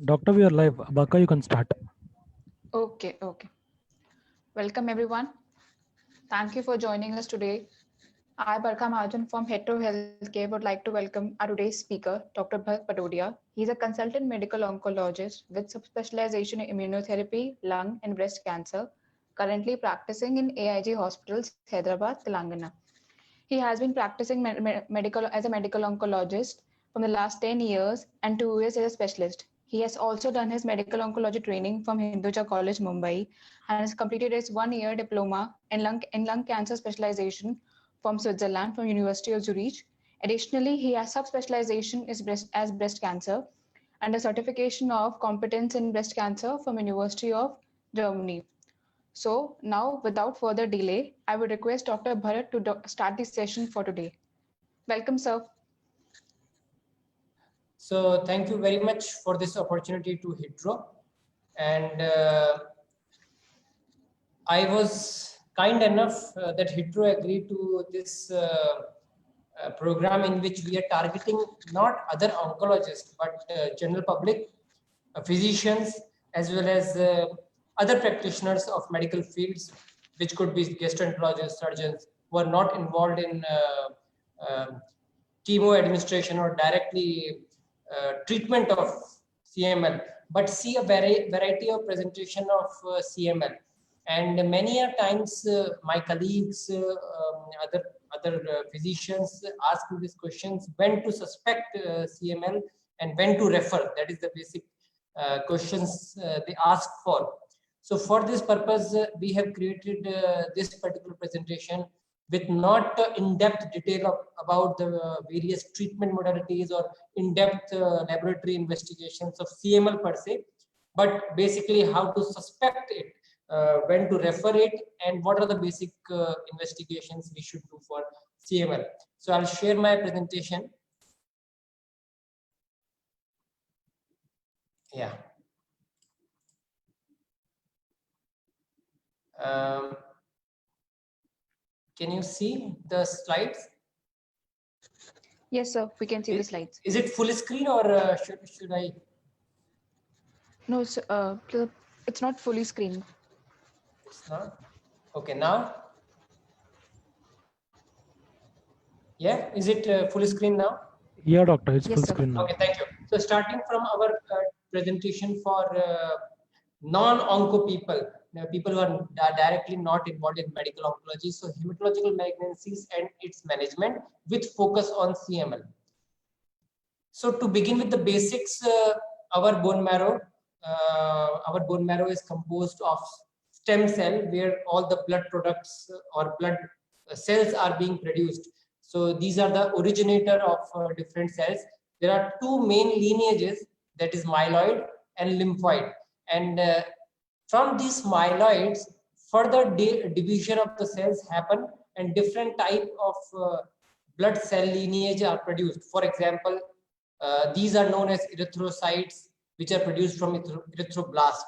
Doctor, we are live. Baka, you can start. Okay. Welcome everyone. Thank you for joining us today. I, Barkha Mahajan from Hetero Healthcare, would like to welcome our today's speaker, Dr. Bharat Patodia. He is a consultant medical oncologist with subspecialization in immunotherapy, lung, and breast cancer, currently practicing in AIG Hospitals, Hyderabad, Telangana. He has been practicing medical as a medical oncologist from the last 10 years and 2 years as a specialist. He has also done his medical oncology training from Hinduja College, Mumbai, and has completed his 1 year diploma in lung cancer specialization from Switzerland from University of Zurich. Additionally, he has subspecialization as breast cancer and a certification of competence in breast cancer from University of Germany. So now, without further delay, I would request Dr. Bharat to start the session for today. Welcome, sir. So thank you very much for this opportunity to Hetero. And I was kind enough that Hetero agreed to this program in which we are targeting not other oncologists, but general public, physicians, as well as other practitioners of medical fields, which could be gastroenterologists, surgeons, who are not involved in chemo administration or directly treatment of CML, but see a variety of presentation of CML. And many a times my colleagues, other physicians ask me these questions: when to suspect CML and when to refer. That is the basic questions they ask for. So for this purpose, we have created this particular presentation with not in-depth detail about the various treatment modalities or in-depth laboratory investigations of CML per se, but basically how to suspect it, when to refer it, and what are the basic investigations we should do for CML. So I'll share my presentation. Yeah. Can you see the slides? Yes, sir. We can see the slides. Is it full screen or should I? No, it's not fully screened. It's not. Okay, now. Yeah, is it full screen now? Yeah, doctor, it's Yes, full sir. screen now. Okay, thank you. So starting from our presentation for non-onco people, people who are directly not involved in medical oncology, so hematological malignancies and its management with focus on CML. So to begin with the basics, our bone marrow is composed of stem cell, where all the blood products or blood cells are being produced. So these are the originator of different cells. There are two main lineages, that is myeloid and lymphoid. And from these myeloids, further division of the cells happen, and different type of blood cell lineage are produced. For example, these are known as erythrocytes, which are produced from erythroblast.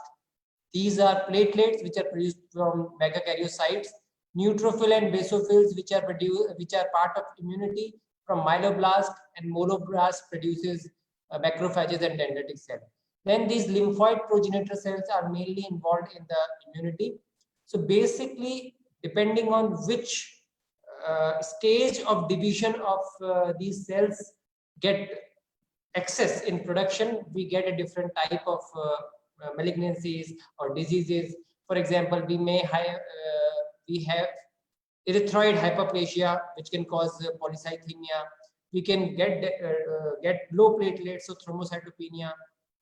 These are platelets, which are produced from megakaryocytes. Neutrophil and basophils, which are part of immunity, from myeloblast, and myeloblast produces macrophages and dendritic cells. Then these lymphoid progenitor cells are mainly involved in the immunity. So basically, depending on which stage of division of these cells get excess in production, we get a different type of malignancies or diseases. For example, we have erythroid hyperplasia, which can cause polycythemia. We can get low platelets, so thrombocytopenia,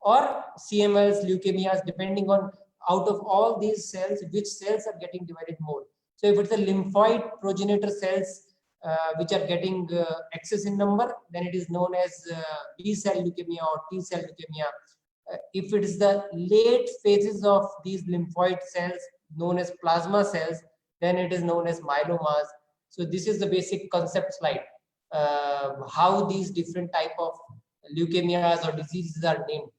or CMLs, leukemias, depending on out of all these cells, which cells are getting divided more. So if it's a lymphoid progenitor cells, which are getting excess in number, then it is known as B cell leukemia or T cell leukemia. If it is the late phases of these lymphoid cells, known as plasma cells, then it is known as myelomas. So this is the basic concept slide, how these different type of leukemias or diseases are named.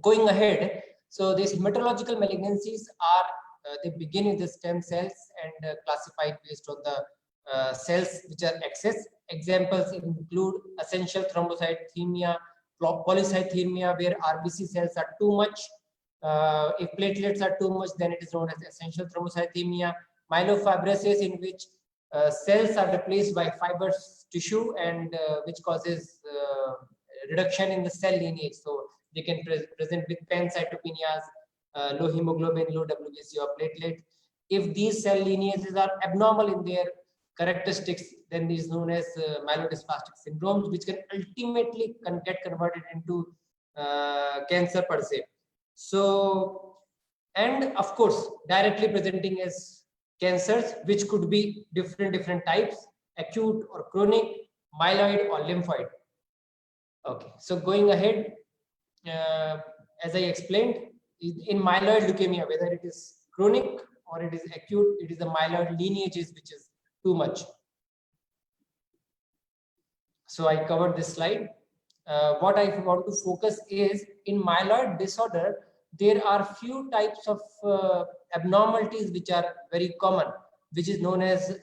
Going ahead, so these hematological malignancies are, they begin with the stem cells and classified based on the cells which are excess. Examples include essential thrombocythemia, polycythemia, where RBC cells are too much. If platelets are too much, then it is known as essential thrombocythemia. Myelofibrosis, in which cells are replaced by fibrous tissue, and which causes reduction in the cell lineage. So they can present with pancytopenias, low hemoglobin, low WBC or platelet. If these cell lineages are abnormal in their characteristics, then is known as myelodysplastic syndromes, which can ultimately get converted into cancer per se. So, and of course, directly presenting as cancers, which could be different types: acute or chronic, myeloid or lymphoid. Okay, so going ahead, as I explained, in myeloid leukemia, whether it is chronic or it is acute, it is the myeloid lineages which is too much. So I covered this slide. What I want to focus is, in myeloid disorder, there are few types of abnormalities which are very common, which is known as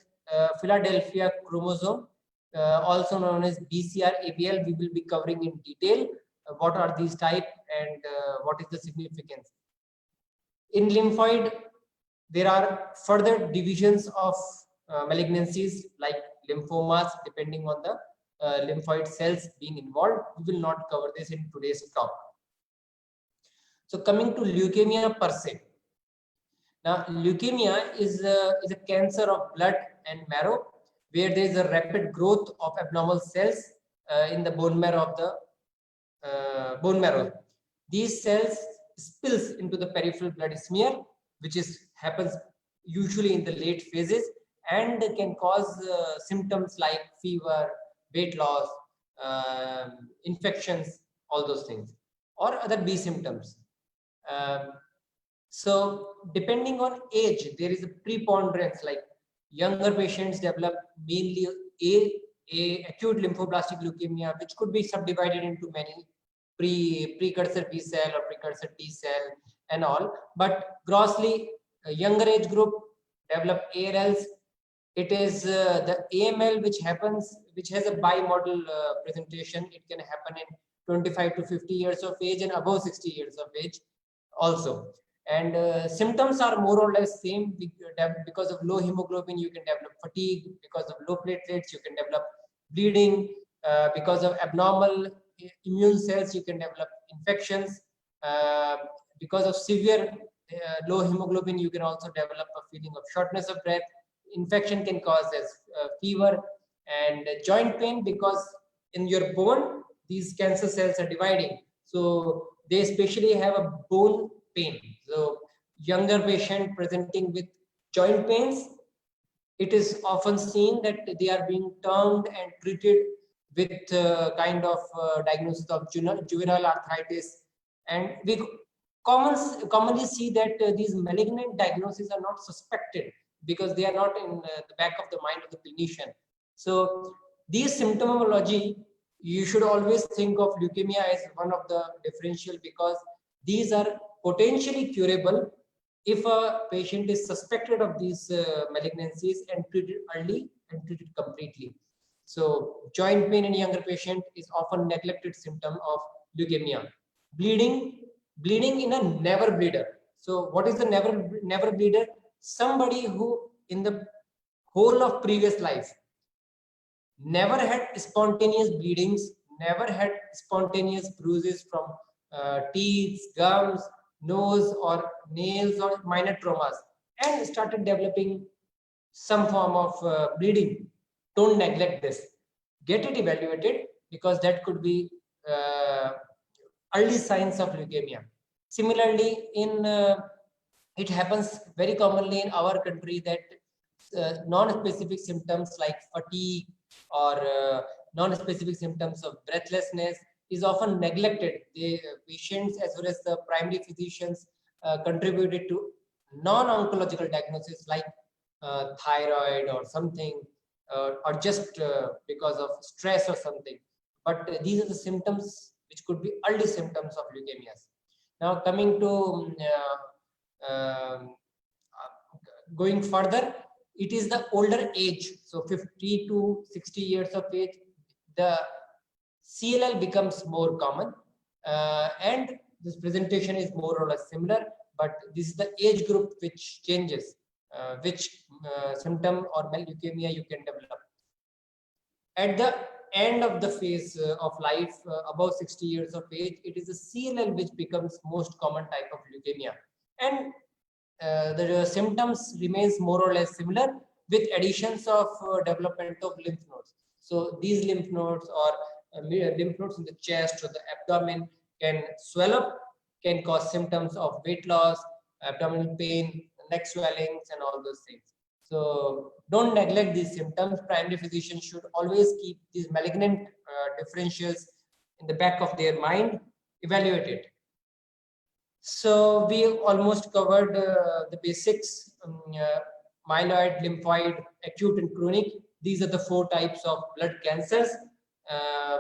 Philadelphia chromosome, also known as BCR-ABL. We will be covering in detail what are these types and what is the significance. In lymphoid, there are further divisions of malignancies like lymphomas, depending on the lymphoid cells being involved. We will not cover this in today's talk. So coming to leukemia per se. Now, leukemia is a cancer of blood and marrow, where there is a rapid growth of abnormal cells in the bone marrow of the bone marrow. These cells spills into the peripheral blood smear, which happens usually in the late phases, and can cause symptoms like fever, weight loss, infections, all those things, or other B symptoms. So depending on age, there is a preponderance, like younger patients develop mainly a acute lymphoblastic leukemia, which could be subdivided into many precursor B cell or precursor T cell and all, but grossly a younger age group develop ALLs. It is the AML which has a bimodal presentation. It can happen in 25 to 50 years of age and above 60 years of age also. And symptoms are more or less same. Because of low hemoglobin, you can develop fatigue. Because of low platelets, you can develop bleeding. Because of abnormal immune cells, you can develop infections. Because of severe low hemoglobin, you can also develop a feeling of shortness of breath. Infection can cause as fever and joint pain, because in your bone, these cancer cells are dividing. So they especially have a bone pain. So younger patient presenting with joint pains, it is often seen that they are being termed and treated with kind of diagnosis of juvenile arthritis. And we commonly see that these malignant diagnoses are not suspected, because they are not in the back of the mind of the clinician. So these symptomology, you should always think of leukemia as one of the differential, because these are potentially curable if a patient is suspected of these malignancies and treated early and treated completely. So joint pain in younger patient is often neglected symptom of leukemia. Bleeding in a never bleeder. So what is the never bleeder? Somebody who in the whole of previous life never had spontaneous bleedings, never had spontaneous bruises from teeth, gums, nose or nails or minor traumas, and started developing some form of bleeding. Don't neglect this. Get it evaluated, because that could be early signs of leukemia. Similarly, it happens very commonly in our country that non-specific symptoms like fatigue or non-specific symptoms of breathlessness is often neglected. The patients as well as the primary physicians contributed to non-oncological diagnosis like thyroid or something, or just because of stress or something. But these are the symptoms which could be early symptoms of leukemias. Now coming to going further, it is the older age, so 50 to 60 years of age, the CLL becomes more common, and this presentation is more or less similar, but this is the age group which changes, which symptom or leukemia you can develop. At the end of the phase of life, above 60 years of age, it is the CLL which becomes most common type of leukemia, and the symptoms remains more or less similar with additions of development of lymph nodes. So these lymph nodes or lymph nodes in the chest or the abdomen can swell up, can cause symptoms of weight loss, abdominal pain, neck swellings, and all those things. So don't neglect these symptoms. Primary physicians should always keep these malignant differentials in the back of their mind, evaluate it. So we almost covered the basics, myeloid, lymphoid, acute and chronic. These are the 4 types of blood cancers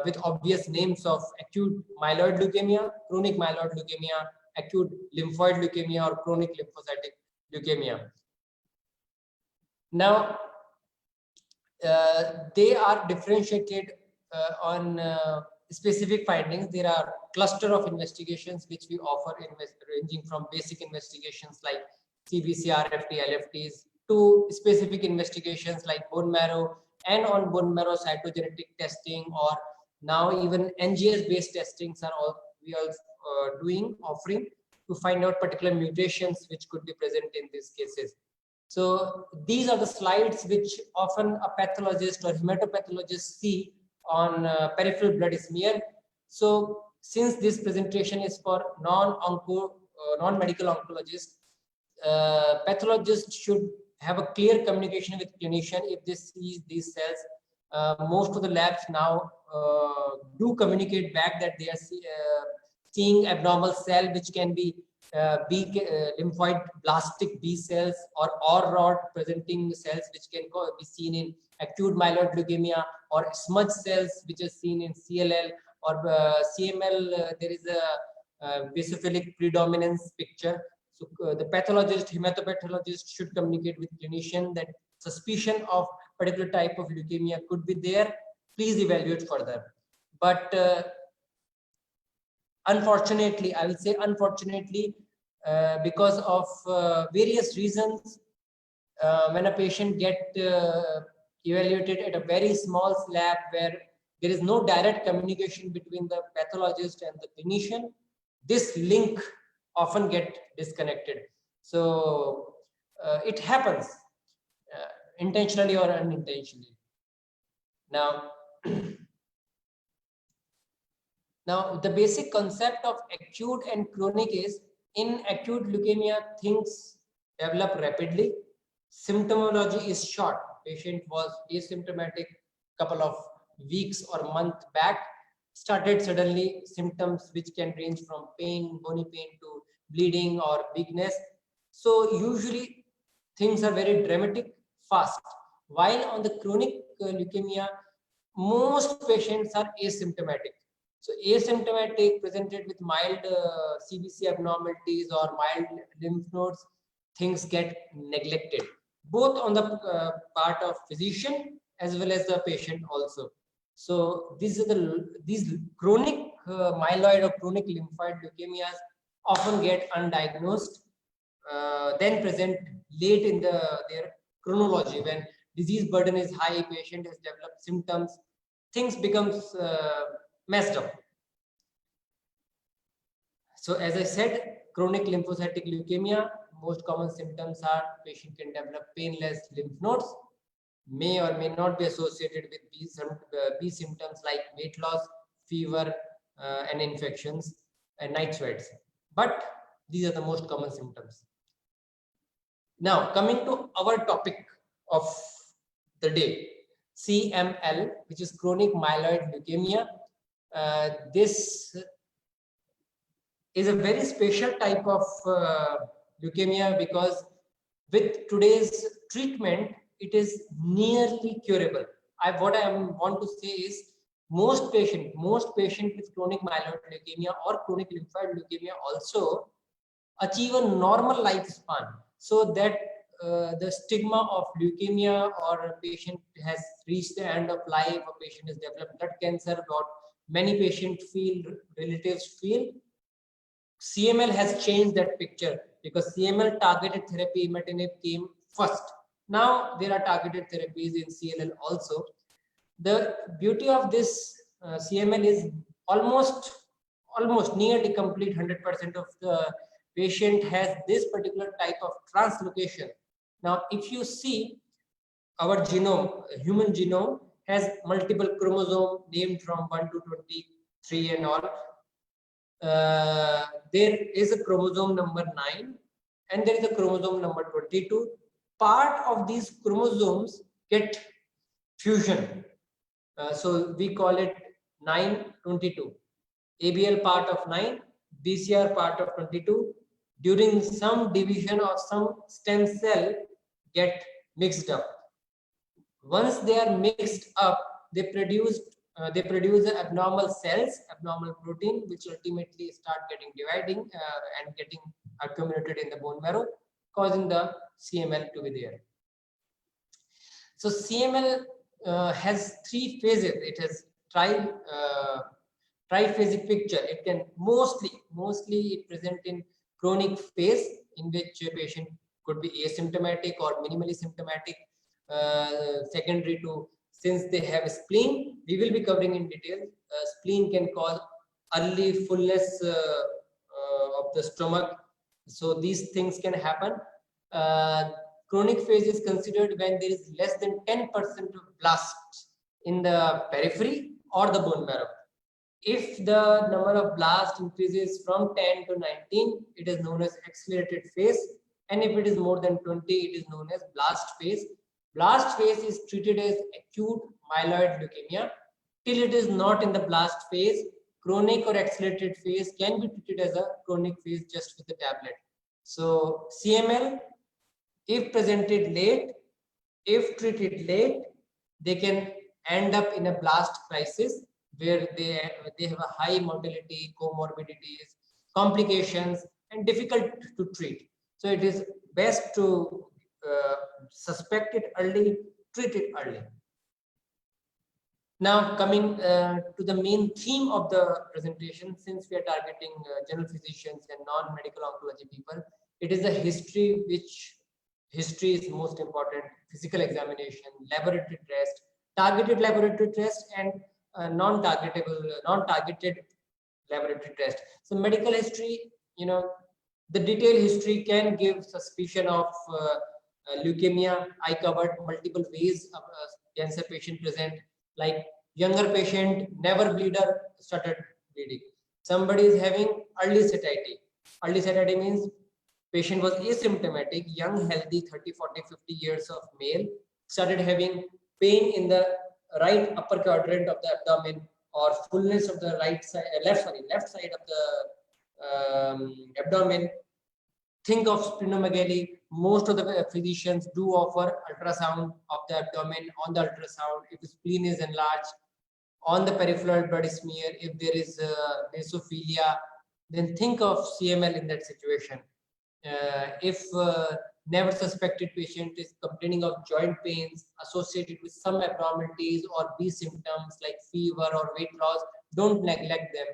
with obvious names of acute myeloid leukemia, chronic myeloid leukemia, acute lymphoid leukemia, or chronic lymphocytic leukemia. Now, they are differentiated on specific findings. There are cluster of investigations which we offer, ranging from basic investigations like CBC, RFT, LFTs, to specific investigations like bone marrow, and on bone marrow cytogenetic testing, or now even NGS based testings are all we are offering to find out particular mutations which could be present in these cases. So these are the slides which often a pathologist or hematopathologist see on peripheral blood smear. So since this presentation is for non-medical oncologists, pathologists should have a clear communication with clinician if they see these cells. Most of the labs now do communicate back that they are seeing abnormal cell, which can be lymphoid blastic B cells or rod presenting cells, which can be seen in acute myeloid leukemia, or smudge cells which are seen in CLL or CML. There is a basophilic predominance picture. So the pathologist, hematopathologist should communicate with clinician that suspicion of particular type of leukemia could be there. Please evaluate further. But unfortunately, I will say unfortunately, because of various reasons, when a patient get evaluated at a very small slab where there is no direct communication between the pathologist and the clinician, this link often get disconnected. So it happens intentionally or unintentionally. Now, now the basic concept of acute and chronic is, in acute leukemia, things develop rapidly. Symptomology is short. Patient was asymptomatic couple of weeks or month back, started suddenly symptoms which can range from pain, bony pain, to bleeding or weakness. So usually things are very dramatic, fast. While on the chronic leukemia, most patients are asymptomatic. So asymptomatic, presented with mild CBC abnormalities or mild lymph nodes, things get neglected, both on the part of physician as well as the patient also. So these chronic myeloid or chronic lymphoid leukemias often get undiagnosed, then present late in their chronology. When disease burden is high, patient has developed symptoms, things becomes messed up. So as I said, chronic lymphocytic leukemia, most common symptoms are patient can develop painless lymph nodes, may or may not be associated with B symptoms like weight loss, fever, and infections and night sweats. But these are the most common symptoms. Now coming to our topic of the day, CML, which is chronic myeloid leukemia. This is a very special type of leukemia, because with today's treatment, it is nearly curable. What I want to say is, most patient with chronic myeloid leukemia or chronic lymphoid leukemia also achieve a normal lifespan, so that the stigma of leukemia or a patient has reached the end of life, a patient has developed blood cancer, got many patients feel, relatives feel. CML has changed that picture because CML targeted therapy imatinib came first. Now there are targeted therapies in CLL also. The beauty of this CML is almost nearly complete 100% of the patient has this particular type of translocation. Now, if you see our genome, human genome has multiple chromosomes named from 1 to 23 and all. There is a chromosome number 9 and there is a chromosome number 22. Part of these chromosomes get fusion. So we call it 922. ABL part of 9, BCR part of 22. During some division of some stem cell get mixed up. Once they are mixed up, they produce abnormal cells, abnormal protein, which ultimately start getting dividing and getting accumulated in the bone marrow, causing the CML to be there. So CML has 3 phases. It has triphasic picture. It can mostly it present in chronic phase, in which a patient could be asymptomatic or minimally symptomatic, secondary to, since they have a spleen, we will be covering in detail. Spleen can cause early fullness of the stomach. So these things can happen. Chronic phase is considered when there is less than 10% of blasts in the periphery or the bone marrow. If the number of blasts increases from 10 to 19, it is known as accelerated phase. And if it is more than 20, it is known as blast phase. Blast phase is treated as acute myeloid leukemia. Till it is not in the blast phase, chronic or accelerated phase can be treated as a chronic phase just with the tablet. So CML, if presented late, if treated late, they can end up in a blast crisis where they have a high mortality, comorbidities, complications, and difficult to treat. So it is best to suspect it early, treat it early. Now coming to the main theme of the presentation, since we are targeting general physicians and non-medical oncology people, it is the history, which history is most important. Physical examination, laboratory test, targeted laboratory test, and non-targeted laboratory test. So medical history, the detailed history can give suspicion of leukemia. I covered multiple ways of cancer patient present, like younger patient, never bleeder, started bleeding. Somebody is having early satiety. Early satiety means patient was asymptomatic, young, healthy, 30, 40, 50 years of male, started having pain in the right upper quadrant of the abdomen or fullness of the left side of the abdomen. Think of splenomegaly. Most of the physicians do offer ultrasound of the abdomen. On the ultrasound, if the spleen is enlarged, on the peripheral blood smear, if there is basophilia, then think of CML in that situation. If never suspected patient is complaining of joint pains associated with some abnormalities or B symptoms like fever or weight loss, don't neglect them.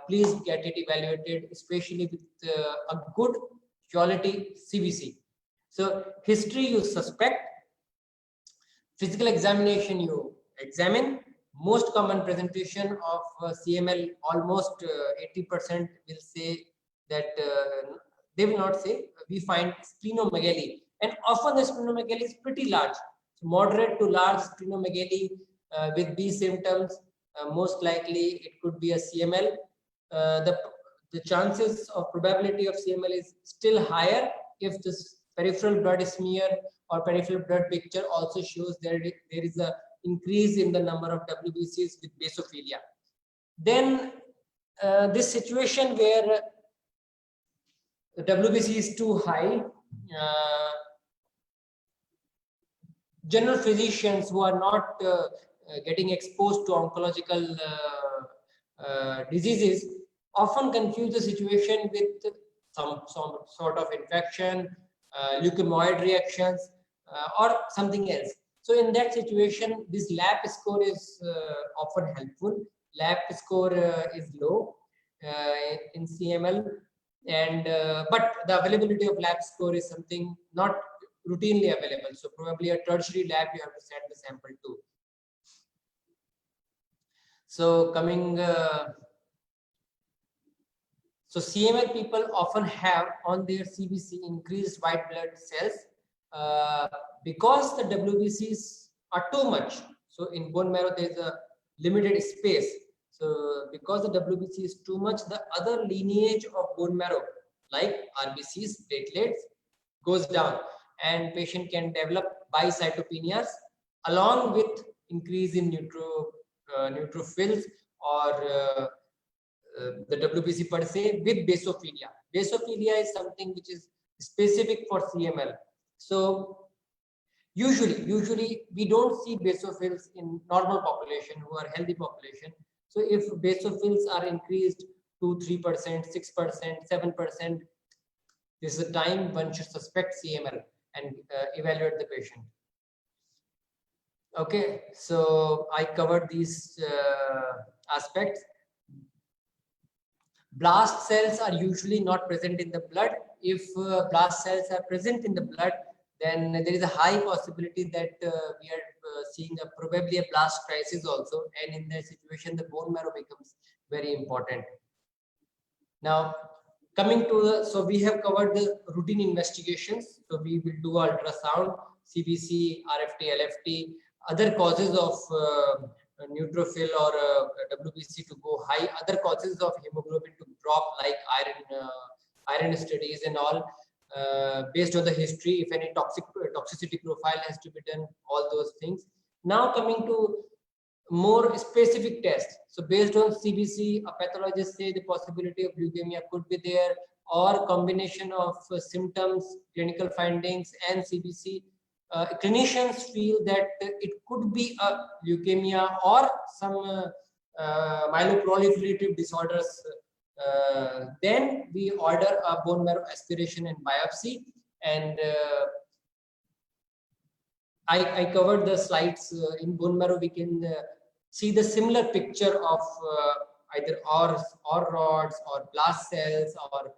Please get it evaluated, especially with a good quality CBC. So history you suspect, physical examination you examine. Most common presentation of CML, almost 80% will say that they will not say, we find splenomegaly, and often the splenomegaly is pretty large. So moderate to large splenomegaly with B symptoms, most likely it could be a CML. The chances of probability of CML is still higher if this peripheral blood smear or peripheral blood picture also shows that there is a increase in the number of WBCs with basophilia. Then this situation where the WBC is too high, general physicians who are not getting exposed to oncological diseases often confuse the situation with some sort of infection, leukemoid reactions, or something else. So in that situation, this lab score is often helpful. lab score is low in CML, and but the availability of lab score is something not routinely available. So probably a tertiary lab you have to send the sample to. So coming, so CML people often have on their CBC increased white blood cells because the WBCs are too much. So in bone marrow there is a limited space. So because the WBC is too much, the other lineage of bone marrow like RBCs, platelets goes down, and patient can develop bicytopenias along with increase in neutrophils or the WBC per se with basophilia. Basophilia is something which is specific for CML. So usually we don't see basophils in normal population who are healthy population. So if basophils are increased to 3%, 6%, 7%, this is the time one should suspect CML and evaluate the patient. Okay, so I covered these aspects. Blast cells are usually not present in the blood. If blast cells are present in the blood, then there is a high possibility that we are seeing probably a blast crisis also, and in that situation the bone marrow becomes very important. Now coming to the, so we have covered the routine investigations. So we will do ultrasound, CBC, RFT, LFT, other causes of neutrophil or WBC to go high, other causes of hemoglobin to drop like iron studies and all, based on the history, if any toxicity profile has to be done, all those things. Now coming to more specific tests. So based on CBC, a pathologist say the possibility of leukemia could be there, or combination of symptoms, clinical findings and CBC. Clinicians feel that it could be a leukemia or some myeloproliferative disorders. Then we order a bone marrow aspiration and biopsy, and I covered the slides. In bone marrow we can see the similar picture of either ORs or rods or blast cells or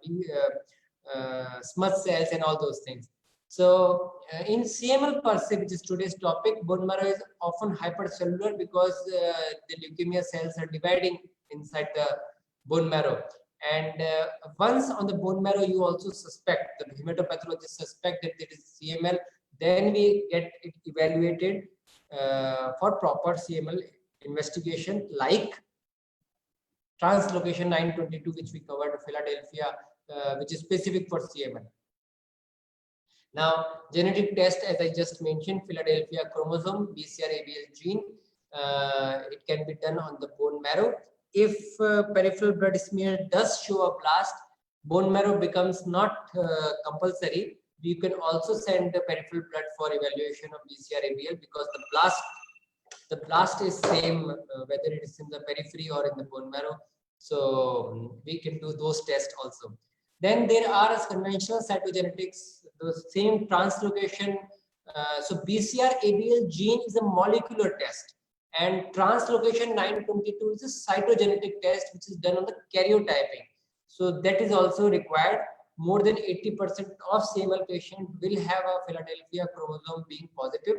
smudge cells and all those things. So in CML per se, which is today's topic, bone marrow is often hypercellular because the leukemia cells are dividing inside the bone marrow. And once on the bone marrow, you also suspect, the hematopathologist suspect that there is CML, then we get it evaluated for proper CML investigation like translocation 922, which we covered, Philadelphia, which is specific for CML. Now, genetic test, as I just mentioned, Philadelphia chromosome, BCR-ABL gene, it can be done on the bone marrow. If peripheral blood smear does show a blast, bone marrow becomes not compulsory. You can also send the peripheral blood for evaluation of BCR-ABL because the blast is same whether it is in the periphery or in the bone marrow. So we can do those tests also. Then there are conventional cytogenetics, the same translocation. So BCR-ABL gene is a molecular test, and translocation 922 is a cytogenetic test which is done on the karyotyping. So that is also required. More than 80% of CML patient will have a Philadelphia chromosome being positive.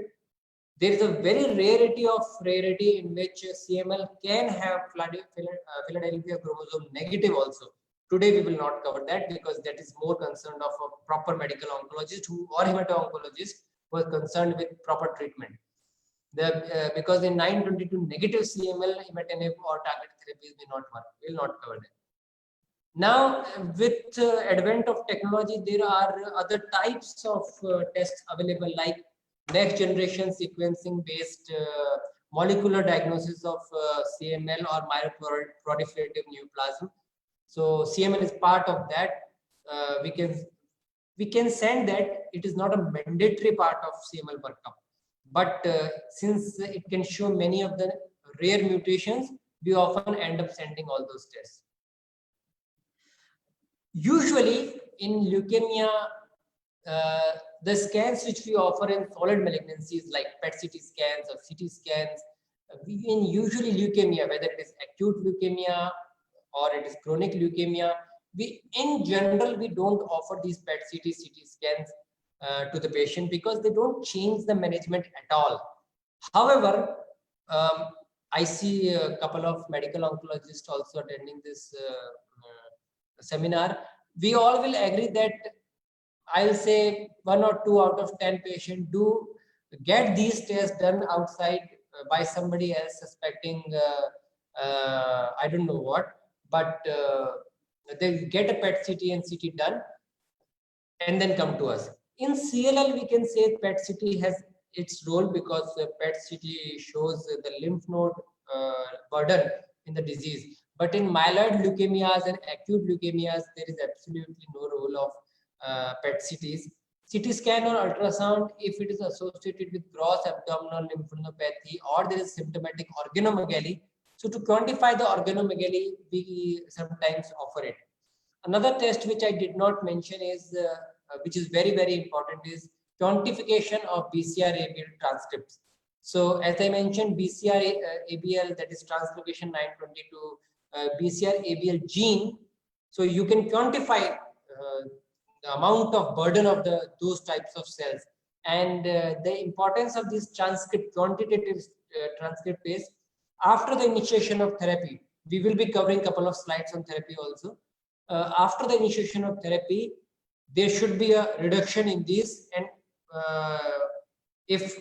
There is a very rarity in which CML can have Philadelphia chromosome negative also. Today we will not cover that because that is more concerned of a proper medical oncologist or hemato-oncologist who are concerned with proper treatment. Because in 922 negative CML, imatinib or targeted therapies may not work. We will not cover that. Now, with advent of technology, there are other types of tests available like next generation sequencing based molecular diagnosis of CML or myeloproliferative neoplasm. So CML is part of that. We can send that. It is not a mandatory part of CML workup, but since it can show many of the rare mutations, we often end up sending all those tests. Usually in leukemia, the scans which we offer in solid malignancies like PET-CT scans or CT scans, in usually leukemia, whether it is acute leukemia or it is chronic leukemia, we in general we don't offer these PET-CT, CT scans to the patient because they don't change the management at all. However, I see a couple of medical oncologists also attending this seminar. We all will agree that I'll say 1 or 2 out of 10 patients do get these tests done outside by somebody else suspecting I don't know what, but they get a PET-CT and CT done and then come to us. In CLL, we can say PET-CT has its role because PET-CT shows the lymph node burden in the disease. But in myeloid leukemias and acute leukemias, there is absolutely no role of PET-CTs. CT scan or ultrasound, if it is associated with gross abdominal lymphadenopathy or there is symptomatic organomegaly, so to quantify the organomegaly, we sometimes offer it. Another test which I did not mention is, which is very, very important, is quantification of BCR-ABL transcripts. So as I mentioned, BCR-ABL, that is translocation 922, BCR-ABL gene. So you can quantify the amount of burden of those types of cells. And the importance of this transcript, quantitative transcript is after the initiation of therapy. We will be covering a couple of slides on therapy also. After the initiation of therapy, there should be a reduction in these, and if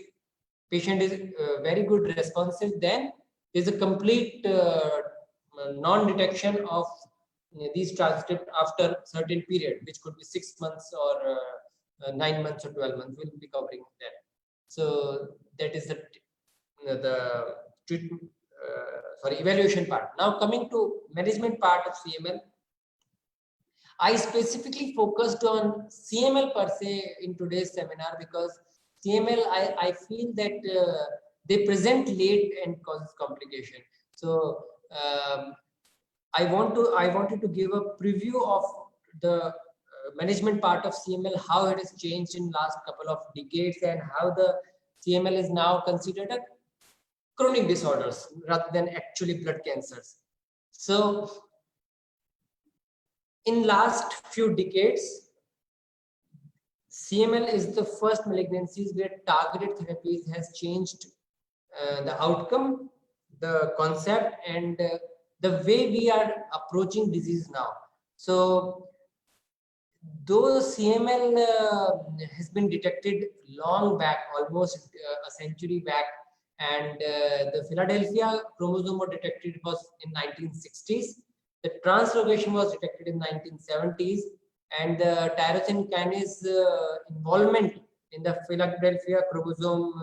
patient is very good responsive, then there's a complete non-detection of these transcripts after certain period, which could be 6 months or 9 months or 12 months. We'll be covering that. So that is the treatment, evaluation part. Now coming to management part of CML, I specifically focused on CML per se in today's seminar because CML, I feel that they present late and causes complication. So I wanted to give a preview of the management part of CML, how it has changed in last couple of decades and how the CML is now considered a chronic disorders rather than actually blood cancers. So in last few decades, CML is the first malignancies where targeted therapies has changed the outcome, the concept, and the way we are approaching disease now. So though CML has been detected long back, almost a century back, and the Philadelphia chromosome was detected was in 1960s. The translocation was detected in 1970s, and the tyrosine kinase involvement in the Philadelphia chromosome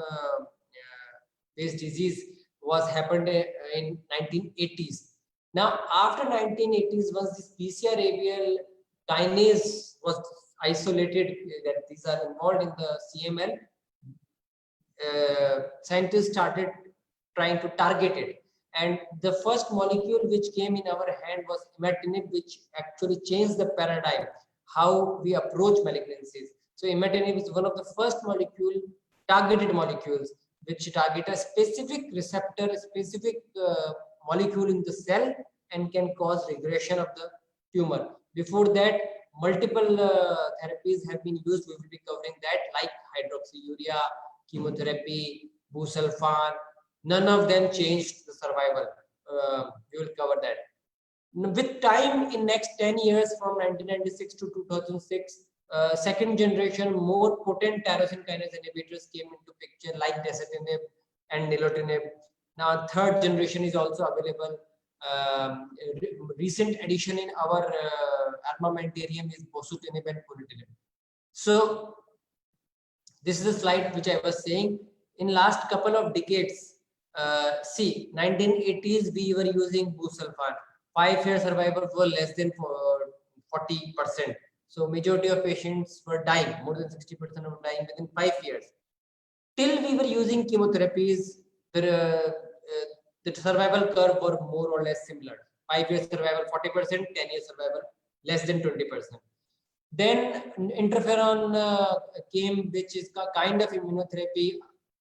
based disease was happened in 1980s. Now, after 1980s, once this BCR-ABL kinase was isolated, that these are involved in the CML, scientists started trying to target it. And the first molecule which came in our hand was imatinib, which actually changed the paradigm, how we approach malignancies. So imatinib is one of the first targeted molecules, which target a specific receptor, a specific molecule in the cell and can cause regression of the tumor. Before that, multiple therapies have been used. We will be covering that, like hydroxyurea, chemotherapy, busulfan. None of them changed the survival. We will cover that. With time, in next 10 years, from 1996 to 2006, second generation, more potent tyrosine kinase inhibitors came into picture, like dasatinib and nilotinib. Now, third generation is also available. Recent addition in our armamentarium is bosutinib and ponatinib. So, this is a slide which I was saying. In last couple of decades, see, 1980s we were using busulfan. 5-year survival was less than 40%. So majority of patients were dying, more than 60% were dying within 5 years. Till we were using chemotherapies, the survival curve were more or less similar. 5-year survival 40%, 10-year survival less than 20%. Then interferon came, which is a kind of immunotherapy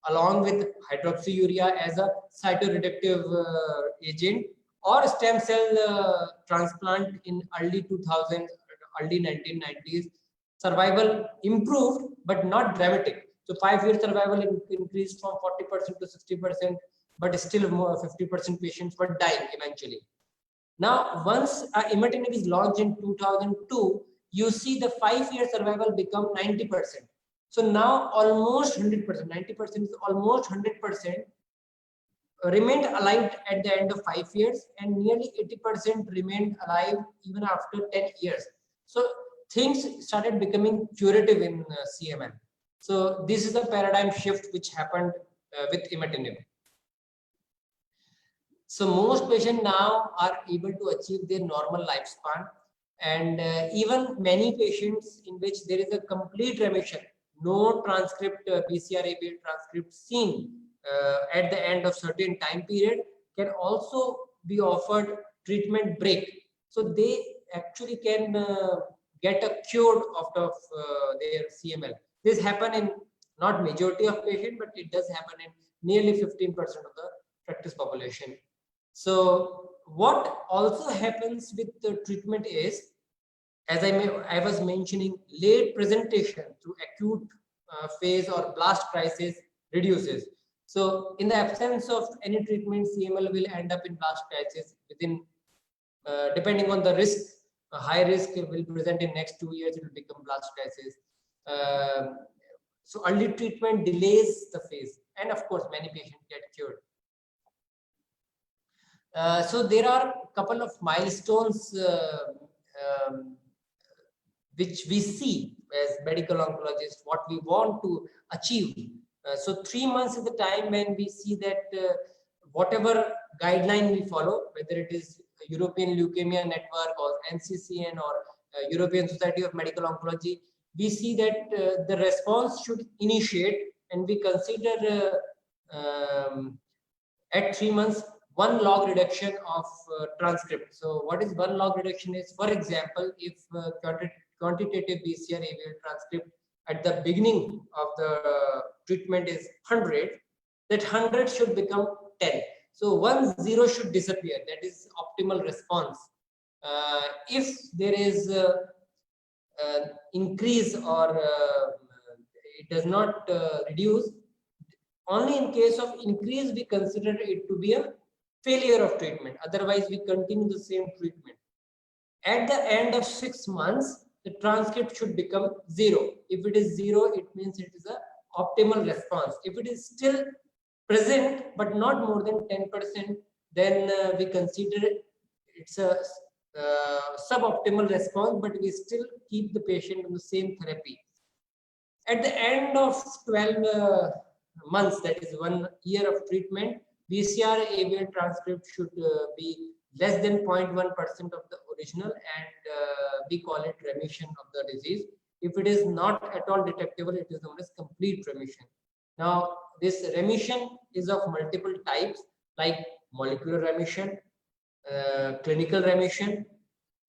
along with hydroxyurea as a cytoreductive agent, or stem cell transplant in early 2000s, early 1990s. Survival improved, but not dramatic. So 5-year survival increased from 40% to 60%, but still more 50% patients were dying eventually. Now, once imatinib is launched in 2002, you see the 5-year survival become 90%. So now almost 100%, 90% is almost 100% remained alive at the end of 5 years, and nearly 80% remained alive even after 10 years. So things started becoming curative in CML. So this is the paradigm shift which happened with imatinib. So most patients now are able to achieve their normal lifespan, and even many patients in which there is a complete remission, no transcript, BCR-ABL transcript seen at the end of certain time period, can also be offered treatment break. So they actually can get a cure out of their CML. This happen in not majority of patients, but it does happen in nearly 15% of the practice population. So what also happens with the treatment is, as I was mentioning, late presentation through acute phase or blast crisis reduces. So in the absence of any treatment, CML will end up in blast crisis within, depending on the risk, a high risk will present in next 2 years, it will become blast crisis. So early treatment delays the phase, and of course many patients get cured. So there are a couple of milestones which we see as medical oncologists, what we want to achieve. So 3 months is the time when we see that whatever guideline we follow, whether it is European Leukemia Network or NCCN or European Society of Medical Oncology, we see that the response should initiate, and we consider at 3 months 1 log reduction of transcript. So what is 1 log reduction is, for example, if quantitative BCR-ABL transcript at the beginning of the treatment is 100, that 100 should become 10. So 1 0 should disappear. That is optimal response. If there is increase or it does not reduce, only in case of increase we consider it to be a failure of treatment. Otherwise, we continue the same treatment. At the end of 6 months, the transcript should become 0. If it is 0, it means it is a optimal response. If it is still present but not more than 10%, then we consider it's a suboptimal response, but we still keep the patient on the same therapy. At the end of 12 months, that is 1 year of treatment, BCR-ABL transcript should be less than 0.1% of the original, and we call it remission of the disease. If it is not at all detectable, it is known as complete remission. Now, this remission is of multiple types, like molecular remission, clinical remission,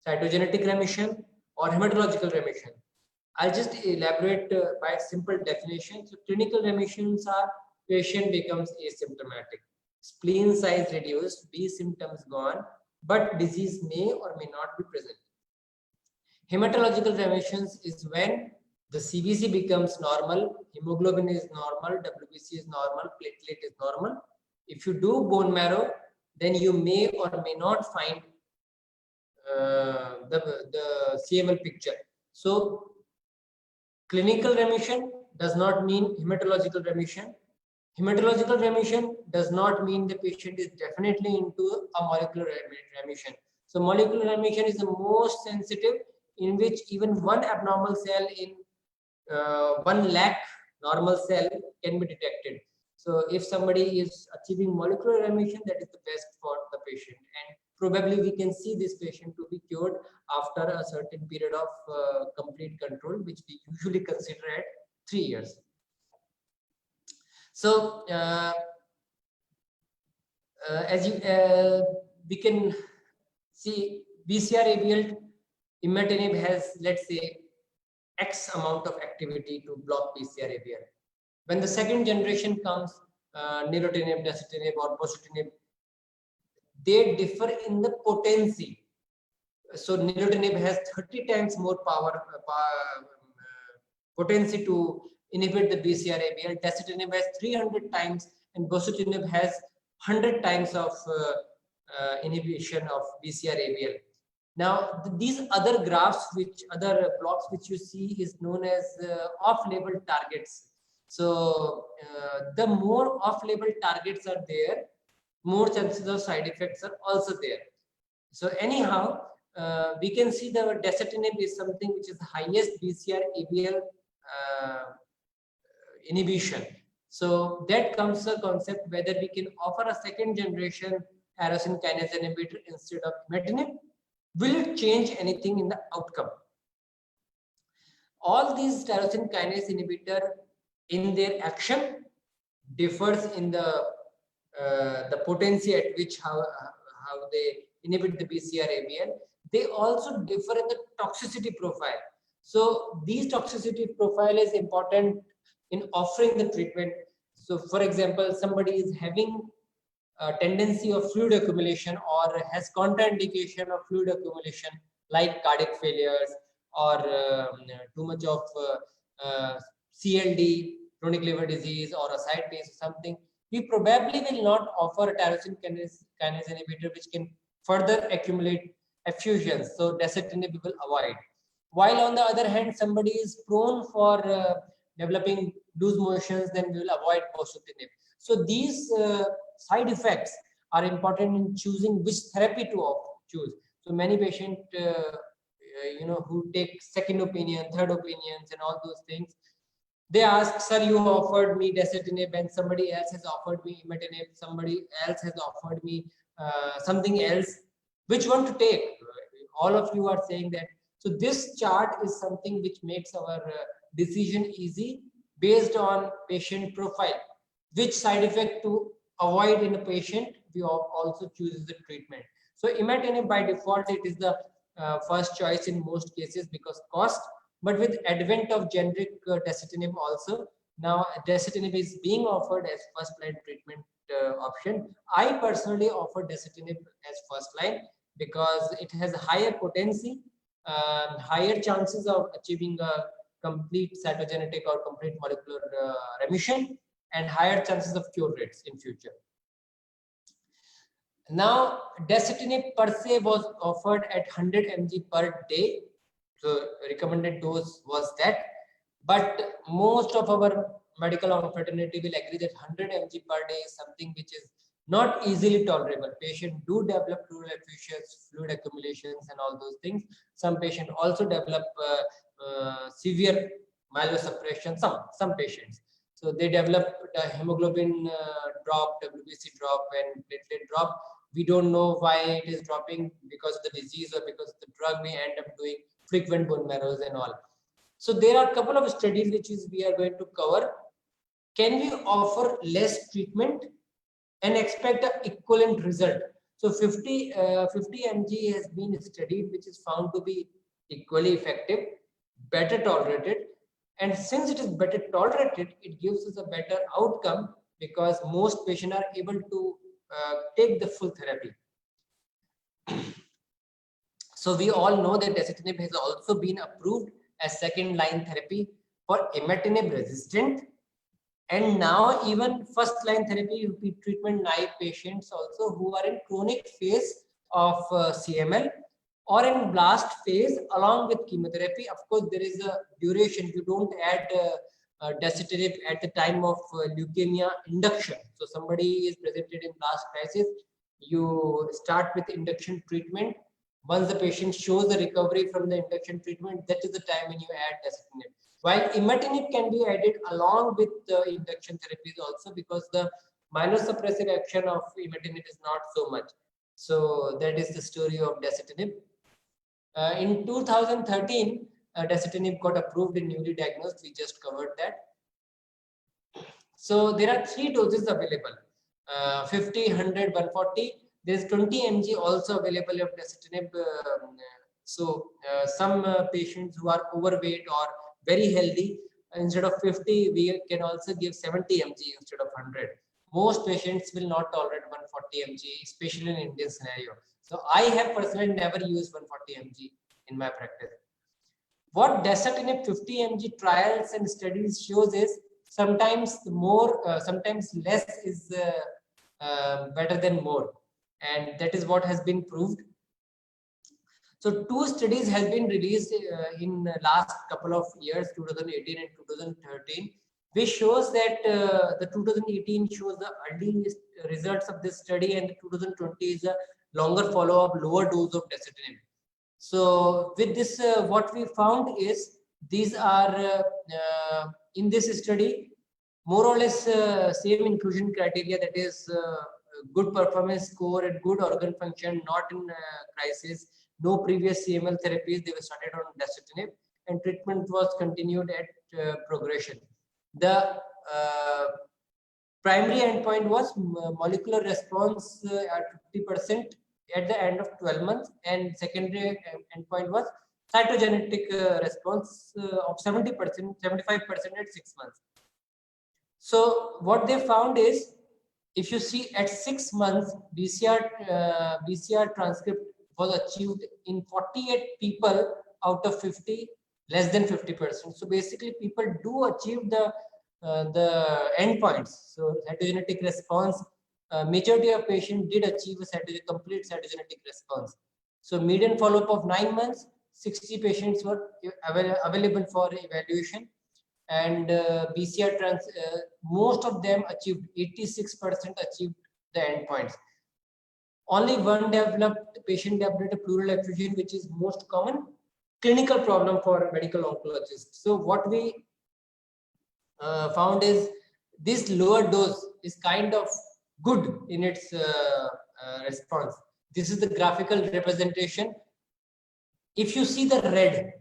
cytogenetic remission, or hematological remission. I'll just elaborate by simple definition. So clinical remissions are patient becomes asymptomatic, spleen size reduced, B symptoms gone, but disease may or may not be present. Hematological remissions is when the CBC becomes normal, hemoglobin is normal, WBC is normal, platelet is normal. If you do bone marrow, then you may or may not find the CML picture. So clinical remission does not mean hematological remission. Hematological remission does not mean the patient is definitely into a molecular remission. So molecular remission is the most sensitive, in which even 1 abnormal cell in 1 lakh normal cell can be detected. So if somebody is achieving molecular remission, that is the best for the patient, and probably we can see this patient to be cured after a certain period of complete control, which we usually consider at 3 years. So as we can see, BCR-ABL imatinib has, let's say, X amount of activity to block BCR-ABL. When the second generation comes, nilotinib, dasatinib, or bosutinib, they differ in the potency. So nilotinib has 30 times more potency to inhibit the BCR-ABL. Dasatinib has 300 times, and bosutinib has 100 times of inhibition of BCR-ABL. Now, these other graphs, other blocks which you see is known as off-label targets. So the more off-label targets are there, more chances of side effects are also there. So anyhow, we can see that dasatinib is something which is the highest BCR-ABL inhibition. So that comes the concept whether we can offer a second generation tyrosine kinase inhibitor instead of imatinib. Will it change anything in the outcome? All these tyrosine kinase inhibitor in their action differs in the potency at which how they inhibit the BCR-ABL. They also differ in the toxicity profile. So these toxicity profile is important in offering the treatment. So for example, somebody is having a tendency of fluid accumulation or has contraindication of fluid accumulation like cardiac failures or too much of CLD, chronic liver disease, or a side pain or something, we probably will not offer a tyrosine kinase inhibitor which can further accumulate effusions. So dasatinib we will avoid. While on the other hand, somebody is prone for developing loose motions, then we will avoid bosutinib. So these side effects are important in choosing which therapy to choose. So many patients, who take second opinion, third opinions, and all those things, they ask, sir, you offered me dasatinib and somebody else has offered me imatinib, somebody else has offered me something else. Which one to take? All of you are saying that. So this chart is something which makes our decision easy based on patient profile. Which side effect to avoid in a patient, we also choose the treatment. So imatinib by default, it is the first choice in most cases because cost. But with advent of generic dasatinib also, now dasatinib is being offered as first line treatment option. I personally offer dasatinib as first line because it has higher potency, higher chances of achieving a complete cytogenetic or complete molecular remission, and higher chances of cure rates in future. Now, dasatinib per se was offered at 100 mg per day. So recommended dose was that. But most of our medical fraternity will agree that 100 mg per day is something which is not easily tolerable. Patients do develop pleural effusions, fluid accumulations, and all those things. Some patients also develop severe myelosuppression. Some patients. So they develop hemoglobin drop, WBC drop, and platelet drop. We don't know why it is dropping, because of the disease or because of the drug. We end up doing frequent bone marrows and all. So there are a couple of studies which we are going to cover. Can we offer less treatment and expect an equivalent result? So 50 mg has been studied, which is found to be equally effective, better tolerated. And since it is better tolerated, it gives us a better outcome because most patients are able to take the full therapy. So we all know that dasatinib has also been approved as second line therapy for imatinib resistant, and now even first line therapy will be treatment naive patients also who are in chronic phase of CML or in blast phase along with chemotherapy. Of course, there is a duration. You don't add dasatinib at the time of leukemia induction. So somebody is presented in blast crisis, you start with induction treatment. Once the patient shows the recovery from the induction treatment, that is the time when you add dasatinib. While imatinib can be added along with the induction therapies also, because the myelosuppressive action of imatinib is not so much. So that is the story of dasatinib. In 2013, dasatinib got approved in newly diagnosed. We just covered that. So there are 3 doses available: 50, 100, 140. There is 20 mg also available of dasatinib. Some patients who are overweight or very healthy instead of 50, we can also give 70 mg instead of 100. Most patients will not tolerate 140 mg, especially in Indian scenario. So I have personally never used 140 mg in my practice. What dasatinib 50 mg trials and studies shows is sometimes more, sometimes less is better than more, and that is what has been proved. So 2 studies has been released in the last couple of years, 2018 and 2013, which shows that the 2018 shows the early results of this study, and 2020 is a longer follow-up, lower dose of dasatinib. So with this, what we found is these are in this study more or less same inclusion criteria, that is good performance score and good organ function, not in crisis, no previous CML therapies. They were started on dasatinib, and treatment was continued at progression. The primary endpoint was molecular response at 50% at the end of 12 months, and secondary endpoint was cytogenetic response of 70%, 75% at 6 months. So what they found is, if you see at 6 months, BCR transcript was achieved in 48 people out of 50, less than 50%. So basically, people do achieve the endpoints. So cytogenetic response, majority of patients did achieve a complete cytogenetic response. So median follow-up of 9 months, 60 patients were available for evaluation, and BCR most of them achieved, 86% achieved the endpoints. Only one patient developed a pleural effusion, which is most common clinical problem for medical oncologists. So what we found is this lower dose is kind of good in its response. This is the graphical representation. If you see the red,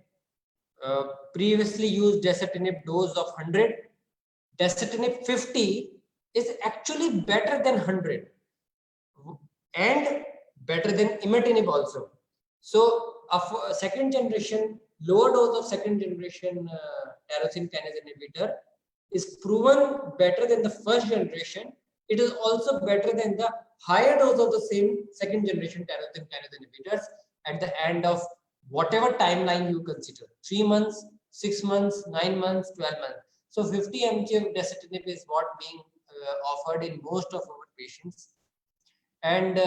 previously used dasatinib dose of 100, dasatinib 50 is actually better than 100 and better than imatinib also. So a second generation, lower dose of second generation tyrosine kinase inhibitor is proven better than the first generation. It is also better than the higher dose of the same second generation tyrosine kinase inhibitors at the end of whatever timeline you consider, 3 months, 6 months, 9 months, 12 months. So 50 mg of dasatinib is what being offered in most of our patients. And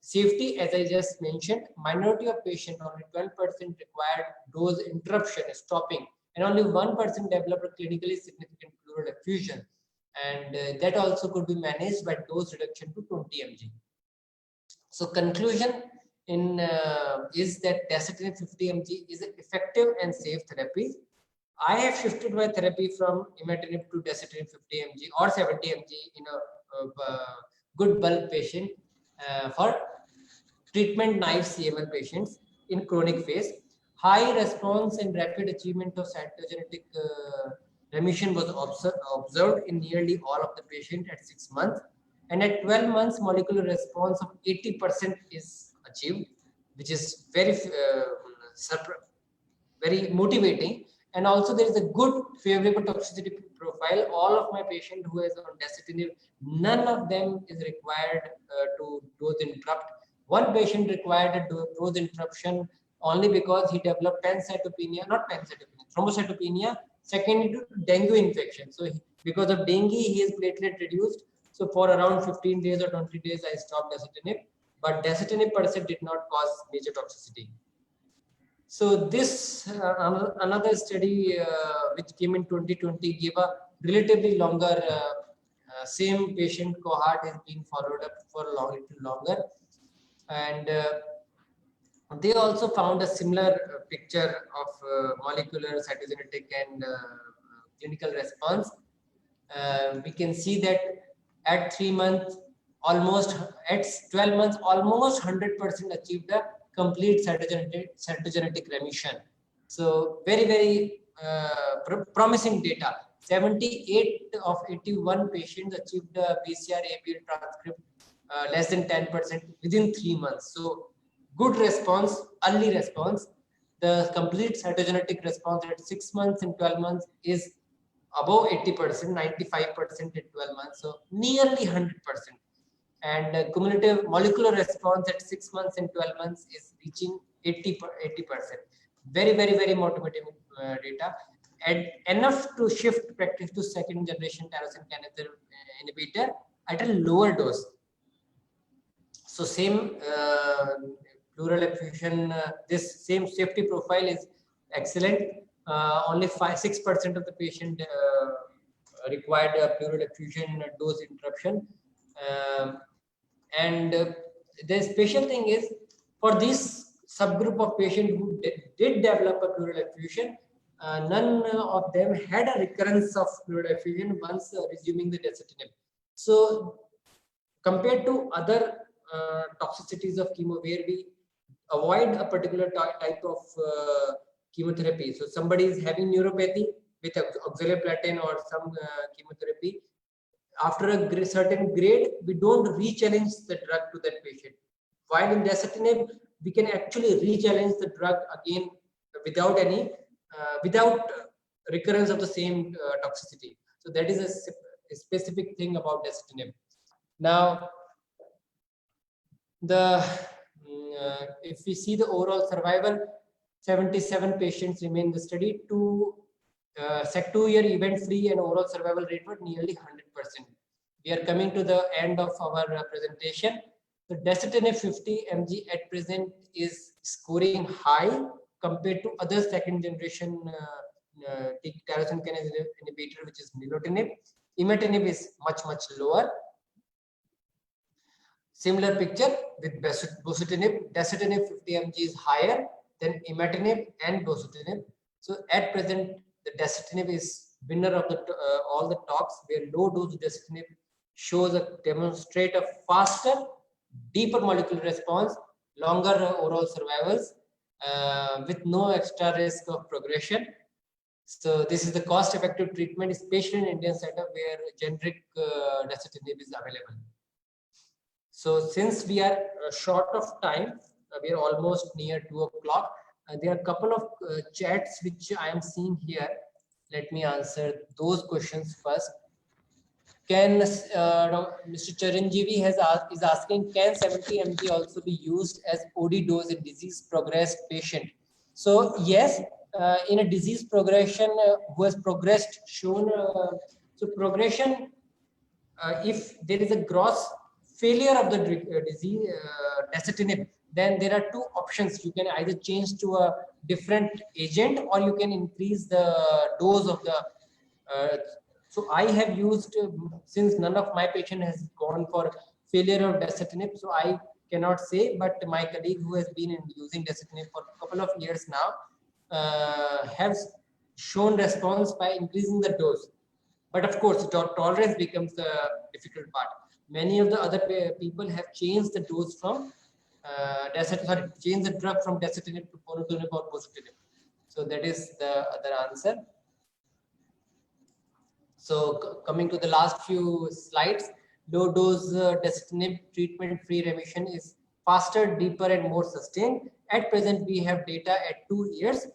safety, as I just mentioned, minority of patients, only 12% required dose interruption, stopping, and only 1% developed a clinically significant pleural effusion. And that also could be managed by dose reduction to 20 mg. So conclusion is that dasatinib 50 mg is an effective and safe therapy. I have shifted my therapy from imatinib to dasatinib 50 mg or 70 mg in a good bulk patient for treatment naive CML patients in chronic phase. High response and rapid achievement of cytogenetic remission was observed in nearly all of the patients at 6 months. And at 12 months, molecular response of 80% is achieved, which is very motivating. And also there is a good favorable toxicity profile. All of my patients who is on dasatinib, none of them is required to dose interrupt. One patient required a dose interruption only because he developed pancytopenia, not pancytopenia, thrombocytopenia, secondary to dengue infection. So because of dengue, his platelet reduced. So for around 15 days or 20 days, I stopped dasatinib. But dasatinib per se did not cause major toxicity. So this another study which came in 2020 gave a relatively longer, same patient cohort is being followed up for a little longer, and they also found a similar picture of molecular, cytogenetic, and clinical response. We can see that at 3 months, almost at 12 months, almost 100% achieved the complete cytogenetic remission. So very promising data. 78 of 81 patients achieved the BCR-ABL transcript less than 10% within 3 months. So good response, early response. the complete cytogenetic response at 6 months and 12 months is above 80%, 95% in 12 months, so nearly 100%. And cumulative molecular response at 6 months and 12 months is reaching 80%. Very, very, very motivating data, and enough to shift practice to second generation tyrosine kinase inhibitor at a lower dose. So same pleural effusion, this same safety profile is excellent. Only 6% of the patient required a pleural effusion dose interruption. And the special thing is, for this subgroup of patients who did develop a pleural effusion, none of them had a recurrence of pleural effusion once resuming the dasatinib. So compared to other toxicities of chemo, where we avoid a particular type of chemotherapy. So somebody is having neuropathy with oxaliplatin or some chemotherapy. After a certain grade, we don't re-challenge the drug to that patient. While in dasatinib, we can actually re-challenge the drug again without any, without recurrence of the same toxicity. So that is a specific thing about dasatinib. Now, if we see the overall survival, 77 patients remain in the study. 2-year event-free and overall survival rate were nearly 100%. We are coming to the end of our presentation. The dasatinib 50 mg at present is scoring high compared to other second generation tyrosine kinase inhibitor, which is nilotinib. Imatinib is much lower. Similar picture with bosutinib. Dasatinib 50 mg is higher than imatinib and bosutinib. So at present, the dasatinib is winner of the all the talks, where low dose dasatinib shows demonstrate a faster, deeper molecular response, longer overall survivals, with no extra risk of progression. So this is the cost-effective treatment, especially in Indian setup where generic dasatinib is available. So since we are short of time, we are almost near 2 o'clock. There are a couple of chats which I am seeing here. Let me answer those questions first. Can Mr. Charanjeevi is asking, can 70 mg also be used as OD dose in disease progressed patient? So yes, in a disease progression who has progressed, shown so progression, if there is a gross failure of the disease dasatinib, then there are two options. You can either change to a different agent, or you can increase the dose of the so I have used, since none of my patient has gone for failure of dasatinib, so I cannot say, but my colleague who has been using dasatinib for a couple of years now has shown response by increasing the dose. But of course, tolerance becomes the difficult part. Many of the other people have changed the dose from changed the drug from dasatinib to ponatinib or bosutinib. So that is the other answer. So coming to the last few slides, low dose dasatinib treatment-free remission is faster, deeper, and more sustained. At present, we have data at 2 years.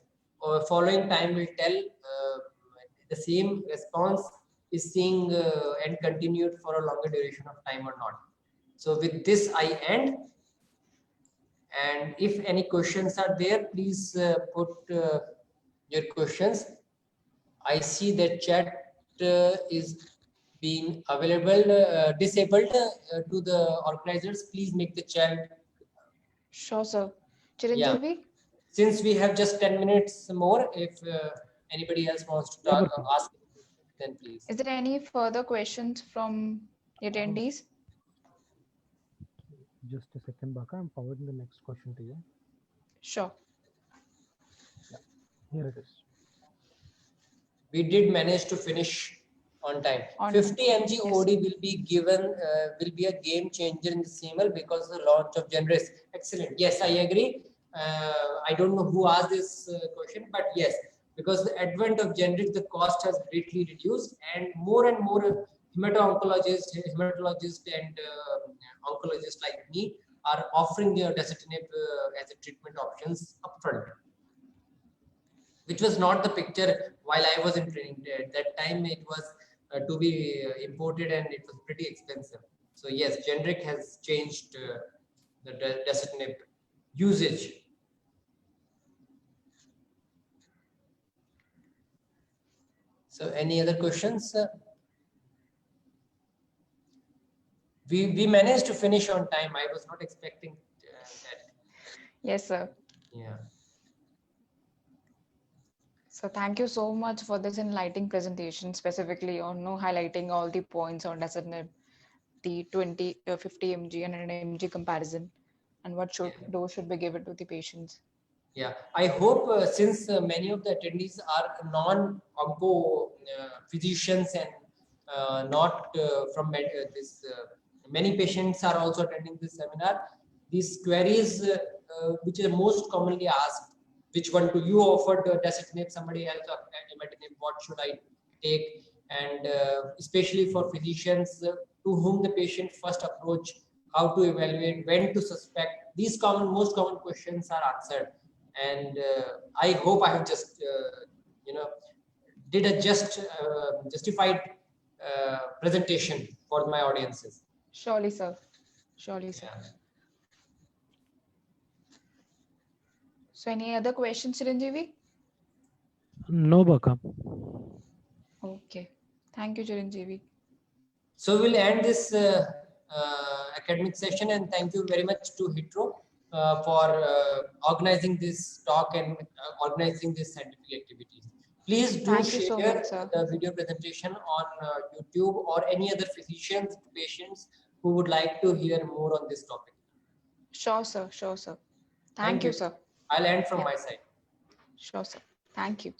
Following time will tell the same response is seeing and continued for a longer duration of time or not. So with this, I end. And if any questions are there, please put your questions. I see that chat is being available, disabled to the organizers. Please make the chat. Sure, sir. Chiranjeevi? Yeah. Since we have just 10 minutes more, if anybody else wants to talk, ask, then please. Is there any further questions from the attendees? Just a second, Baka. I'm forwarding the next question to you. Sure. Yeah. Here it is. We did manage to finish on time. 50 mg yes. OD will be given, will be a game changer in the CML because of the launch of Generis. Excellent. Yes, I agree. I don't know who asked this question, but yes, because the advent of generic, the cost has greatly reduced, and more hematologists and oncologists like me are offering their dasatinib as a treatment options upfront. which was not the picture while I was in training. At that time, it was to be imported and it was pretty expensive. So yes, generic has changed the dasatinib usage. So any other questions? We managed to finish on time. I was not expecting that. Yes, sir. Yeah. So thank you so much for this enlightening presentation, specifically on highlighting all the points on dasatinib, the 50 mg and 100 mg comparison, and what dose should be given to the patients. Yeah, I hope since many of the attendees are non-onco physicians and not from many patients are also attending this seminar. These queries, which are most commonly asked, which one do you offer dasatinib, somebody else imatinib, what should I take? And especially for physicians to whom the patient first approach, how to evaluate, when to suspect, these most common questions are answered. And I hope I have just did a justified presentation for my audiences. Surely, sir. Surely, sir. Yeah. So any other questions, Chiranjeevi? No, Barkha. Okay. Thank you, Chiranjeevi. So we'll end this academic session, and thank you very much to HITRO for organizing this talk and organizing this scientific activities. Please do Thank you so share much, sir. the video presentation on YouTube or any other physicians, patients who would like to hear more on this topic. Sure, sir. Sure, sir. Thank you, sir. I'll end from Yeah. my side. Sure, sir. Thank you.